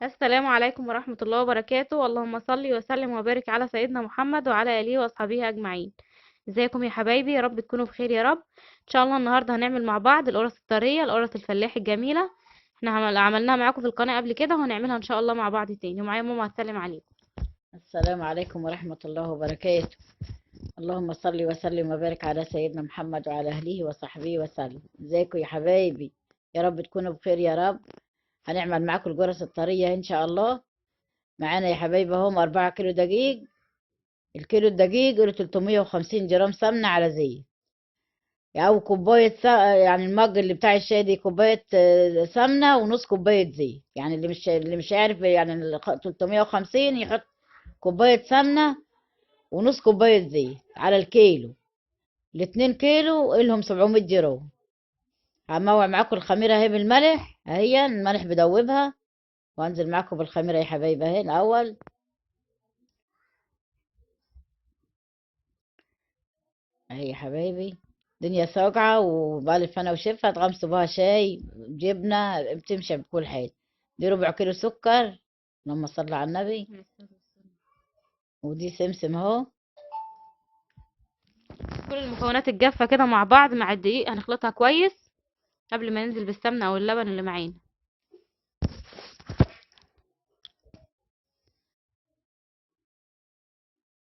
السلام عليكم ورحمة الله وبركاته. اللهم صل وسلم وبارك على سيدنا محمد وعلى آله وأصحابه أجمعين. ازيكم يا حبايبي؟ يا رب تكونوا بخير يا رب. ان شاء الله النهارده هنعمل مع بعض القرص الطرية، القرص الفلاحي الجميلة. احنا عملناها معاكم في القناة قبل كده، وهنعملها ان شاء الله مع بعض تاني. ومعايا ماما هتسلم عليكم. السلام عليكم ورحمة الله وبركاته. اللهم صل وسلم وبارك على سيدنا محمد وعلى أهله وصحبه وسلم. ازيكم يا حبايبي؟ يا رب تكونوا بخير يا رب. هنعمل معاكم الجرس الطرية إن شاء الله. معانا يا حبايبي هم 4 كيلو دقيق. الكيلو الدقيق له 350 جرام سمنة على زيت، أو كوباية يعني المج اللي بتاع الشاي دي كوباية سمنة ونص كوباية زيت. يعني اللي مش عارف يعني 350 يحط كوباية سمنة ونص كوباية زيت على الكيلو. ال2 كيلو إلهم 700 جرام. هموع معاكم الخميرة اهي بالملح، اهي الملح بدوبها، وانزل معاكم بالخميرة يا حبايبي اهي الأول. اهي يا حبايبي، دنيا ساقعة وبألف أنا وشفا تغمسوا بها شاي جبنة بتمشي بكل حاجة. دي 4 كيلو سكر، اللهم صل على النبي. ودي سمسم اهو. كل المكونات الجافة كده مع بعض مع الدقيق هنخلطها كويس قبل ما ننزل بالسمنة او اللبن اللي معانا.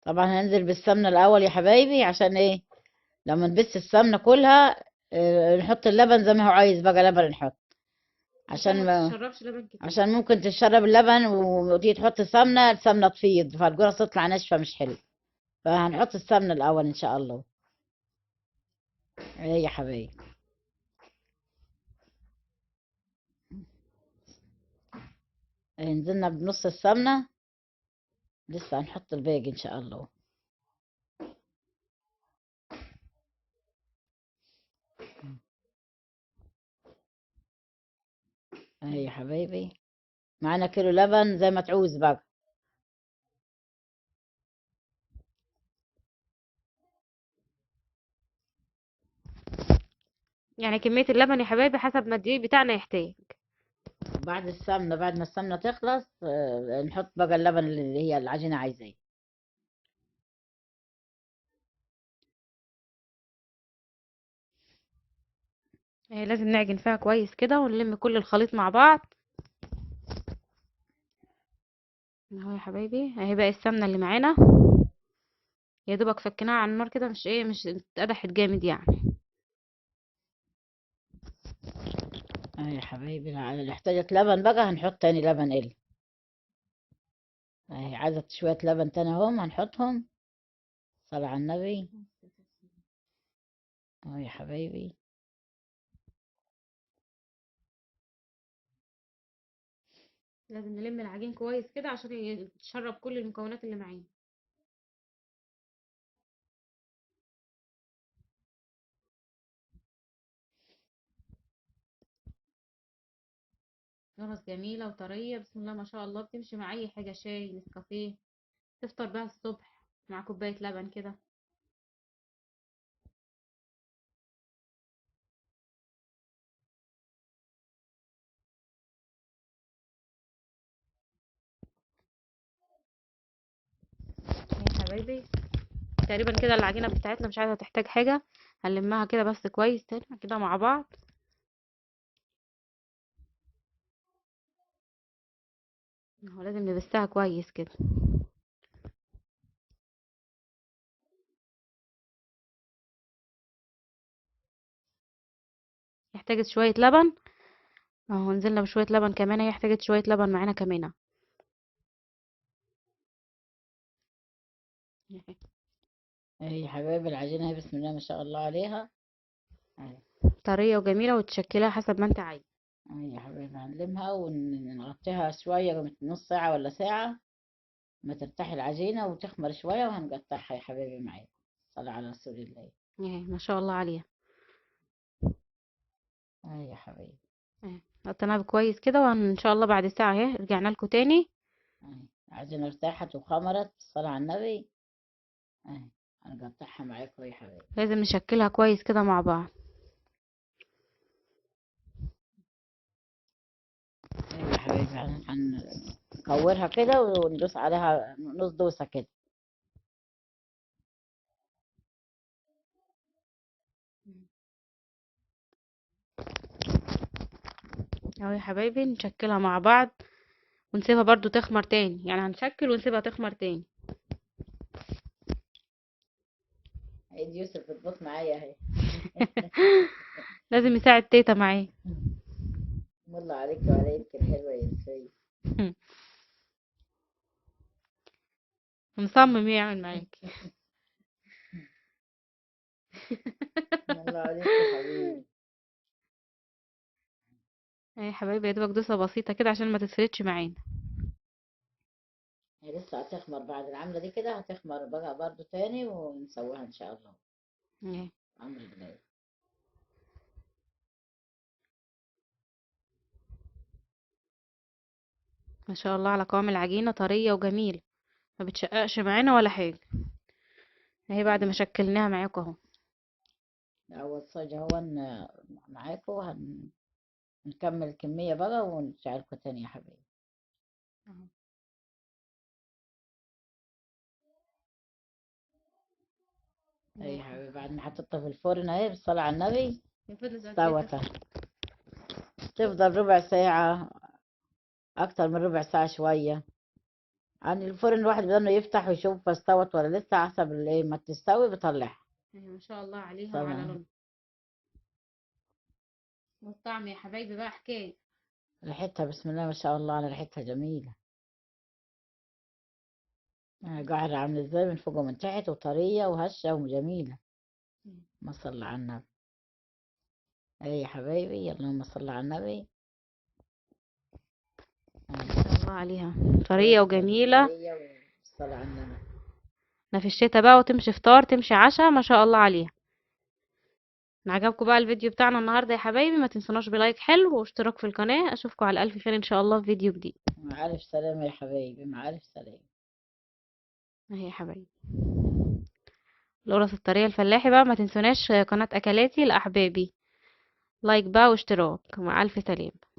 طبعا هننزل بالسمنة الأول يا حبايبي، عشان ايه؟ لما نبس السمنة كلها نحط اللبن زي ما هو عايز بقى لبن نحط. عشان عشان ما ما تشربش لبن كتير. عشان ممكن تشرب اللبن وتيجي تحط سمنة، السمنة تفيض فالجرس تطلع ناشفة مش حلو. فهنحط السمنة الأول إن شاء الله. ايه يا حبايبي، نزلنا بنص السمنة، لسه هنحط الباقي إن شاء الله. ايه يا حبايبي، معانا كيلو لبن زي ما تعوز بقى. يعني كمية اللبن يا حبايبي حسب ما الدقيق بتاعنا يحتاج. بعد ما السمنة تخلص نحط بقى اللبن اللي هي العجينة عايزاه. لازم نعجن فيها كويس كده ونلم كل الخليط مع بعض. اهو يا حبايبي، اهي بقى السمنة اللي معانا. يا دوبك فكناها على النار كده، مش اتقدحت جامد يعني. ايه يا حبايبي، اللي احتاجت لبن بقى هنحط تاني لبن اهي عايزة شوية لبن تاني اهم هنحطهم. صلى على النبي. اهو يا حبايبي. لازم نلم العجين كويس كده عشان يتشرب كل المكونات اللي معانا. خلاص، جميلة وطرية بسم الله ما شاء الله، بتمشي مع اي حاجة، شاي، نسكافيه، تفطر بيها الصبح مع كوباية لبن كده. يا حبايبي، تقريبا كده العجينة بتاعتنا مش عايزة تحتاج حاجة. هنلمها كده بس كويس تاني كده مع بعض. اهو لازم نبسها كويس كده. يحتاج شوية لبن. اهو نزلنا بشوية لبن كمان، هي احتاجت شوية لبن معانا كمان. ايه يا حبايبي، العجينة اهي بسم الله ما شاء الله عليها. اهي. طرية وجميلة وتشكلها حسب ما انت عايز. اهي يا حبايبي، هنلمها ونغطيها شوية نص ساعة ولا ساعة ما ترتاح العجينة وتخمر شوية، وهنقطعها يا حبايبي معايا. صلى على رسول الله. ما شاء الله عليها. اهي يا حبايبي. قطيناها كويس كده، وان شاء الله بعد ساعة اهي رجعنا لكم تاني. اهي العجينة ارتاحت وخمرت، الصلاة على النبي. اهي هنقطعها معاكم يا حبايبي. لازم نشكلها كويس كده مع بعض. اهي يا حبايبي، يعني هنكورها كده وندوس عليها نص دوسة كده. اهو يا حبايبي نشكلها مع بعض ونسيبها برضو تخمر تاني، يعني هنشكل ونسيبها تخمر تاني. عيد يوسف بتبص معايا اهي. لازم يساعد تيتا معاه. والله عليك وعلى ايدك الحلوة يا سيدي. مصمم يعمل معاك. الله عليك يا حبيبي. اهي يا حبايبي يا دوبك دوسة بسيطة كده عشان ما تسردش معانا. هي لسه هتخمر بعد العملة دي كده، هتخمر بقى برضو تاني ونسويها ان شاء الله. اهي. عمرو بالله. ما شاء الله على قوام العجينة، طرية وجميلة، ما بتشققش معانا ولا حاجة. اهي بعد ما شكلناها معاكم اهو. اول صاج اهو معاكم هنكمل الكمية بقى ونشعلكم تاني يا حبيبي. أهو. اي يا حبيبي بعد ما حطيتها في الفرن اهي بالصلاة على النبي المفروض استوت اهي. تفضل ربع ساعة، اكتر من ربع ساعة شوية. يعني الفرن الواحد بدنا يفتح ويشوف استوت ولا لسه، حسب الايه ما تستوي بطلعها. ما شاء الله عليها وعلى طبعا لونها والطعم يا حبايبي بقى حكاية. ريحتها بسم الله ما شاء الله، على ريحتها جميلة. قاعدة عاملة ازاي من فوق ومن تحت، وطرية وهشة وجميلة. ما صلى على النبي. اي يا حبايبي اللهم صل على النبي. ما شاء الله عليها طرية وجميلة. طرية والصلاة على النبي. احنا في الشتا بقى، وتمشي فطار تمشي عشاء، ما شاء الله عليها. إن عجبكم بقى الفيديو بتاعنا النهارده يا حبايبي، ما تنسوناش بلايك حلو واشتراك في القناة. اشوفكم على الف خير ان شاء الله في فيديو جديد. مع ألف سلامة يا حبايبي، مع ألف سلامة. اهي يا حبايبي القرص الطرية الفلاحي بقى، ما تنسوناش قناة اكلاتي لاحبابي. لايك بقى واشتراك. مع الف سلامة.